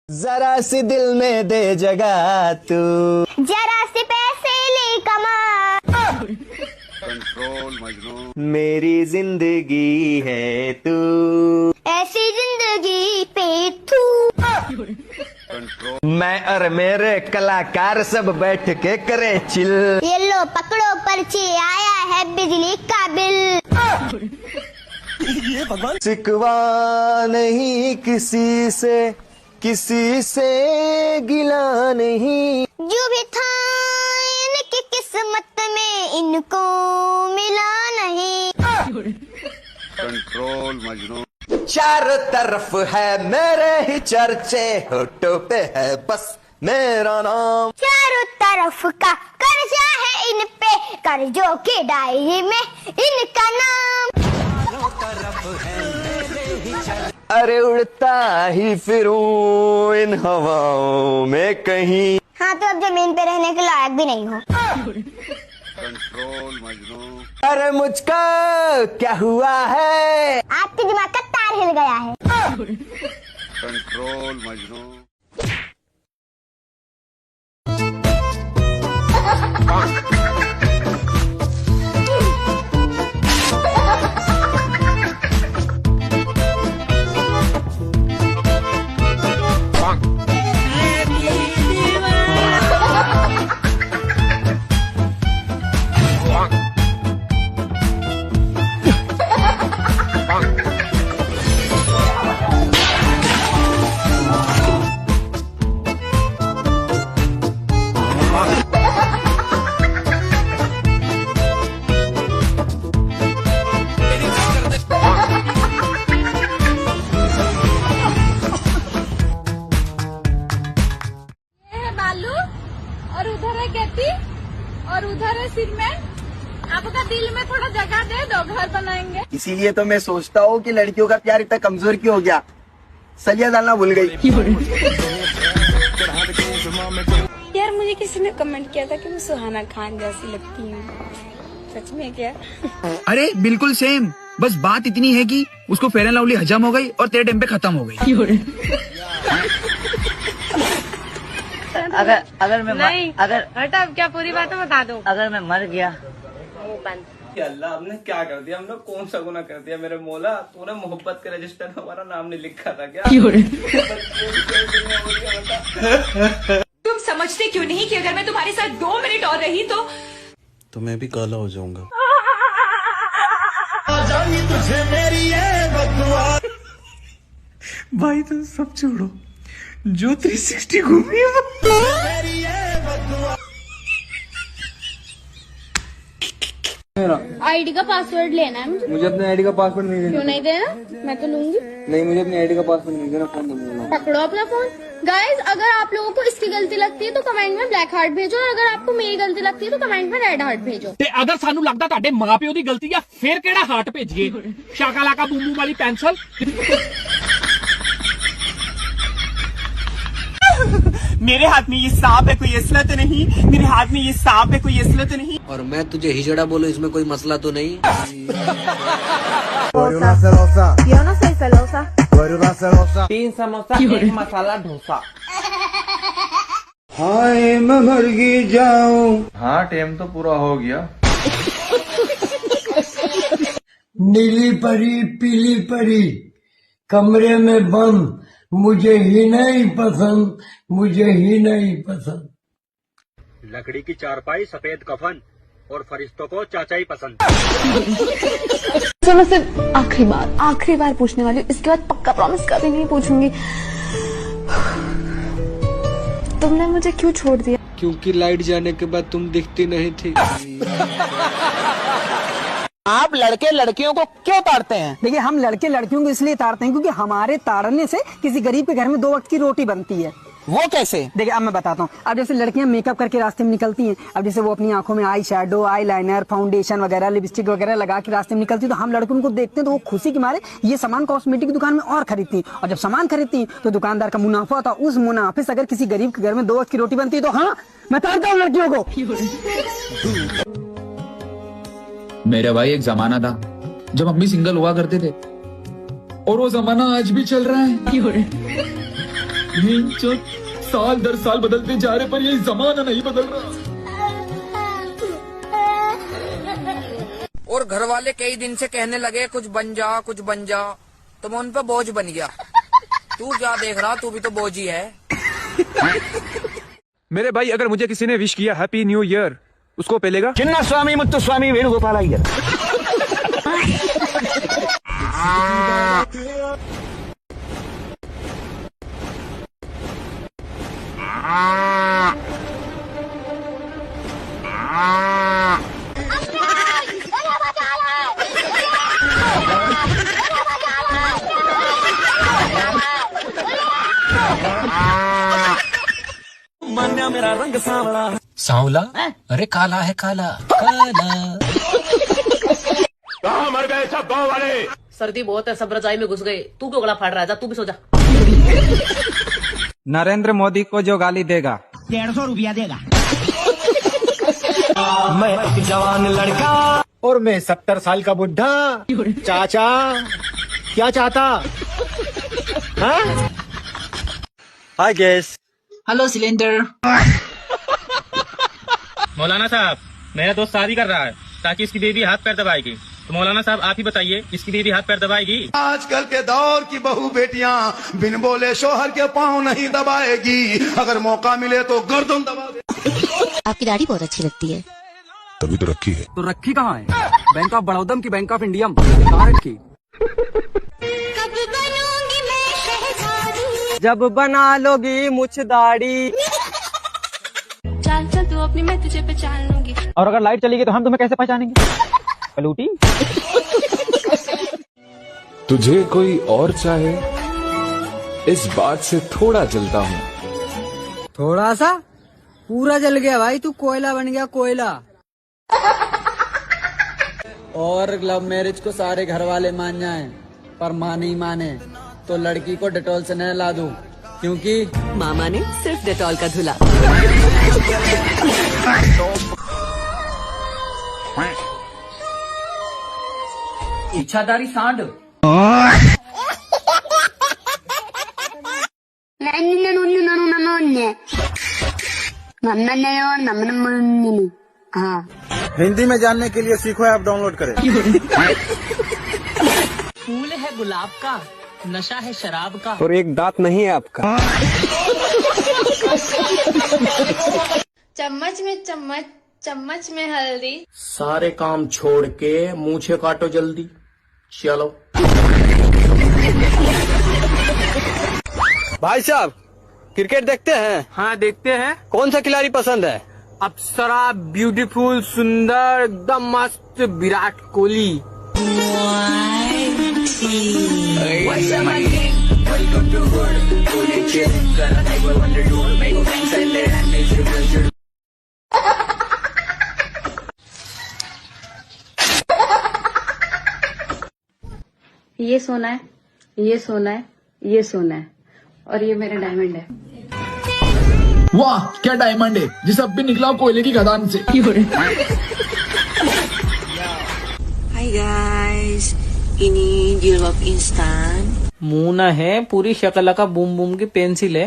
जरा सी दिल में दे जगह तू, जरा सी पैसे ले कमा। कंट्रोल मजनू, मेरी जिंदगी है तू, ऐसी जिंदगी पे तू। कंट्रोल। मैं और मेरे कलाकार सब बैठ के करे चिल। ये लो पकड़ो पर्ची, आया है बिजली का बिल। ये भगवान। शिकवा नहीं किसी से गिला नहीं। जो भी था इनकी किस्मत में, इनको मिला नहीं। कंट्रोल मजनू। चारों तरफ है मेरे ही चर्चे, होठों पे है बस मेरा नाम। चारों तरफ का कर्जा है इन पे, कर्जों की डायरी में इनका नाम। अरे उड़ता ही फिरूं इन हवाओं में कहीं। हाँ तो अब जमीन पे रहने के लायक भी नहीं हो। कंट्रोल मजनू। अरे मुझको क्या हुआ है? आपके दिमाग का तार हिल गया है। कंट्रोल मजनू। और उधर है गति और उधर है सीमेंट। आपका दिल में थोड़ा जगह दे दो, घर बनाएंगे। इसीलिए तो मैं सोचता हूँ कि लड़कियों का प्यार इतना कमजोर क्यों हो गया। सलिया डालना भूल गई। यार मुझे किसी ने कमेंट किया था कि मैं सुहाना खान जैसी लगती हूँ। सच में क्या? अरे बिल्कुल सेम, बस बात इतनी है कि उसको फेयर एंड लवली हजम हो गई और तेरे टाइम पे खत्म हो गई। अगर मैं नहीं, अगर हटा, अब क्या पूरी बात है बता दो। अगर मैं मर गया। अल्लाह हमने क्या कर दिया, हमने कौन सा गुनाह कर दिया मेरे मौला। तूने मोहब्बत के रजिस्टर में हमारा नाम नहीं लिखा था क्या? तुम समझते क्यों नहीं कि अगर मैं तुम्हारे साथ 2 मिनट और रही तो मैं भी काला हो जाऊंगा। तुझे मेरी भाई तुम सब छोड़ो, जो 360 घूमी आईडी का पासवर्ड लेना है मुझे अपने आईडी का पासवर्ड नहीं देना। क्यों नहीं देना? मैं तो लूंगी। नहीं, मुझे अपनी आईडी का पासवर्ड नहीं देना। फोन दूंगा। पकड़ो अपना फोन। गाइज, अगर आप लोगों को इसकी गलती लगती है तो कमेंट में ब्लैक हार्ट भेजो, और अगर आपको मेरी गलती लगती है तो कमेंट में रेड हार्ट भेजो। ते अगर सानू लगदा ਤੁਹਾਡੇ ਮਾਪਿਓ ਦੀ ਗਲਤੀ ਆ ਫਿਰ ਕਿਹੜਾ ਹਾਰਟ ਭੇਜੀਏ? ਸ਼ਾਕਾਲਾਕਾ ਬੂਮੂ ਵਾਲੀ ਪੈਨਸਲ। मेरे हाथ में ये सांप है, कोई असला तो नहीं। मेरे हाथ में ये सांप है, कोई असला तो नहीं। और मैं तुझे हिजड़ा बोलूं, इसमें कोई मसला तो नहीं। तीन समोसा, एक मसाला डोसा। हाय मैं मर गई जाऊं। हाँ टाइम तो पूरा हो गया। नीली परी पीली परी कमरे में बंद, मुझे ही नहीं पसंद, मुझे ही नहीं पसंद। लकड़ी की चारपाई, सफेद कफन और फरिश्तों को चाचाई पसंद। चलो सिर्फ आखिरी बार पूछने वाली हूँ, इसके बाद पक्का प्रॉमिस कभी नहीं पूछूंगी। तुमने मुझे क्यों छोड़ दिया? क्योंकि लाइट जाने के बाद तुम दिखती नहीं थी। आप लड़के लड़कियों को क्यों ताड़ते हैं? देखिए, हम लड़के लड़कियों को इसलिए ताड़ते हैं क्योंकि हमारे ताड़ने से किसी गरीब के घर में 2 वक्त की रोटी बनती है। वो कैसे? देखिए अब मैं बताता हूँ। अब जैसे लड़कियां मेकअप करके रास्ते में निकलती हैं, अब जैसे वो अपनी आंखों में eye shadow, eye liner, foundation वगैरह, लिपस्टिक वगैरह लगा के रास्ते में निकलती है, तो हम लड़के उनको देखते हैं तो वो खुशी के मारे ये सामान कॉस्मेटिक की दुकान में और खरीदती हैं। और जब सामान खरीदती हैं तो दुकानदार का मुनाफा होता है, उस मुनाफे से अगर किसी गरीब के घर में 2 वक्त की रोटी बनती है तो हाँ, मैं ताड़ता हूँ लड़कियों को। मेरे भाई एक जमाना था जब अम्मी सिंगल हुआ करते थे, और वो जमाना आज भी चल रहा है। साल दर साल बदलते जा रहे पर ये जमाना नहीं बदल रहा। और घर वाले कई दिन से कहने लगे कुछ बन जा तो मैं उन पर बोझ बन गया। तू क्या देख रहा, तू भी तो बोझ ही है। मेरे भाई अगर मुझे किसी ने विश किया हैप्पी न्यू ईयर, उसको पेलेगा? चिन्ना स्वामी मुत्तु स्वामी वेणुगोपाल अय्यर। मेरा रंग सांवला। सांवला? अरे काला है, काला काला। कहाँ मर गए सब गाँव वाले? सर्दी बहुत है, सब रजाई में घुस गए। तू क्यों गला फाड़ रहा है? जा तू भी सो जा। नरेंद्र मोदी को जो गाली देगा 150 रुपया देगा। मैं एक जवान लड़का और मैं 70 साल का बुढ़ा। चाचा क्या चाहता? Hi guys. Hollow cylinder. मौलाना साहब, मेरा दोस्त शादी कर रहा है ताकि इसकी बीवी हाथ पैर दबाएगी, तो मौलाना साहब आप ही बताइए, इसकी बीवी हाथ पैर दबाएगी? आजकल के दौर की बहू बेटियां बिन बोले शोहर के पाँव नहीं दबाएगी, अगर मौका मिले तो गर्दन दबा दे। आपकी दाढ़ी बहुत अच्छी लगती है। तभी तो रखी है। तो रखी कहाँ है? बैंक ऑफ बड़ौदा की बैंक ऑफ इंडिया कहाँ रखी? जब बना लोगी मुछ दाढ़ी। चल चल तू अपनी, मैं तुझे पहचान लूंगी। और अगर लाइट चली गई तो हम तुम्हें कैसे पहचानेंगे? पलूटी। तुझे कोई और चाहे, इस बात से थोड़ा जलता हूँ। थोड़ा सा? पूरा जल गया भाई, तू कोयला बन गया, कोयला। और लव मैरिज को सारे घर वाले मान जाएं, पर माँ नहीं माने तो लड़की को डेटॉल से नहला दूं, क्योंकि मामा ने सिर्फ डेटॉल का धुला। इच्छाधारी सांड। हिंदी में जानने के लिए सीखो ऐप डाउनलोड करें। फूल है गुलाब का, नशा है शराब का, और एक दांत नहीं है आपका। चम्मच में चम्मच, चम्मच में हल्दी। सारे काम छोड़ के मूछे काटो जल्दी, चलो। भाई साहब क्रिकेट देखते हैं? हाँ देखते हैं। कौन सा खिलाड़ी पसंद है? अप्सरा, ब्यूटीफुल, सुंदर, एकदम मस्त विराट कोहली। ये सोना है, ये सोना है, ये सोना है, और ये मेरा डायमंड है। वाह क्या डायमंड है, जिसे अब भी निकला कोयले की खदान से। Hi guys, ini jilbab instan. Muna है, पूरी शक्ल का बूम बूम की पेंसिल है।